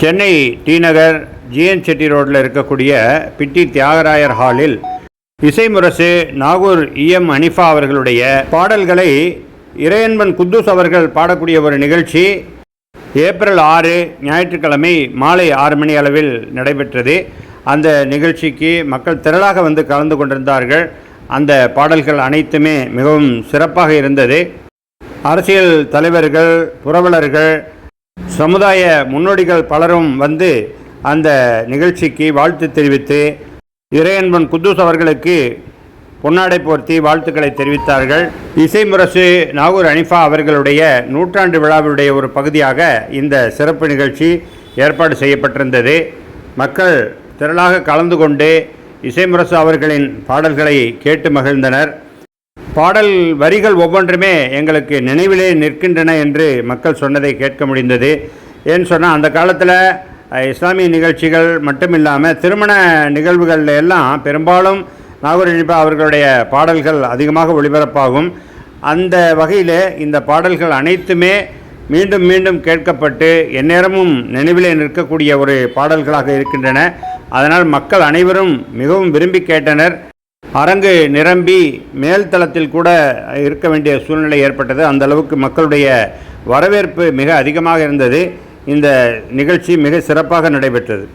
Chennai D நகர் GN Shetty ரோட்டில் இருக்கக்கூடிய பிட்டி தியாகராயர் ஹாலில் இசைமுரசு நாகூர் இஎம் அனிஃபா அவர்களுடைய பாடல்களை இறையன்பன் குத்தூஸ் அவர்கள் பாடக்கூடிய ஒரு நிகழ்ச்சி ஏப்ரல் 6 ஞாயிற்றுக்கிழமை மாலை 6 மணி அளவில் நடைபெற்றது. அந்த நிகழ்ச்சிக்கு மக்கள் திரளாக வந்து கலந்து கொண்டிருந்தார்கள். அந்த பாடல்கள் அனைத்துமே மிகவும் சிறப்பாக இருந்தது. அரசியல் தலைவர்கள், புரவலர்கள், சமுதாய முன்னோடிகள் பலரும் வந்து அந்த நிகழ்ச்சிக்கு வாழ்த்து தெரிவித்து இறையன்பன் குத்தூஸ் அவர்களுக்கு பொன்னாடை போர்த்தி வாழ்த்துக்களை தெரிவித்தார்கள். இசைமுரசு நாகூர் அனிஃபா அவர்களுடைய நூற்றாண்டு விழாவுடைய ஒரு பகுதியாக இந்த சிறப்பு நிகழ்ச்சி ஏற்பாடு செய்யப்பட்டிருந்தது. மக்கள் திரளாக கலந்து கொண்டு இசைமுரசு அவர்களின் பாடல்களை கேட்டு மகிழ்ந்தனர். பாடல் வரிகள் ஒவ்வொன்றுமே எங்களுக்கு நினைவிலே நிற்கின்றன என்று மக்கள் சொன்னதை கேட்க முடிந்தது. ஏன்னு சொன்னால், அந்த காலத்தில் இஸ்லாமிய நிகழ்ச்சிகள் மட்டுமில்லாமல் திருமண நிகழ்வுகள் எல்லாம் பெரும்பாலும் நாகூர் அனிஃபா அவர்களுடைய பாடல்கள் அதிகமாக ஒளிபரப்பாகும். அந்த வகையில் இந்த பாடல்கள் அனைத்துமே மீண்டும் மீண்டும் கேட்கப்பட்டு எந்நேரமும் நினைவிலே நிற்கக்கூடிய ஒரு பாடல்களாக இருக்கின்றன. அதனால் மக்கள் அனைவரும் மிகவும் விரும்பி கேட்டனர். அரங்கு நிரம்பி மேல்தளத்தில் கூட இருக்க வேண்டிய சூழ்நிலை ஏற்பட்டது. அந்த அளவுக்கு மக்களுடைய வரவேற்பு மிக அதிகமாக இருந்தது. இந்த நிகழ்ச்சி மிக சிறப்பாக நடைபெற்றது.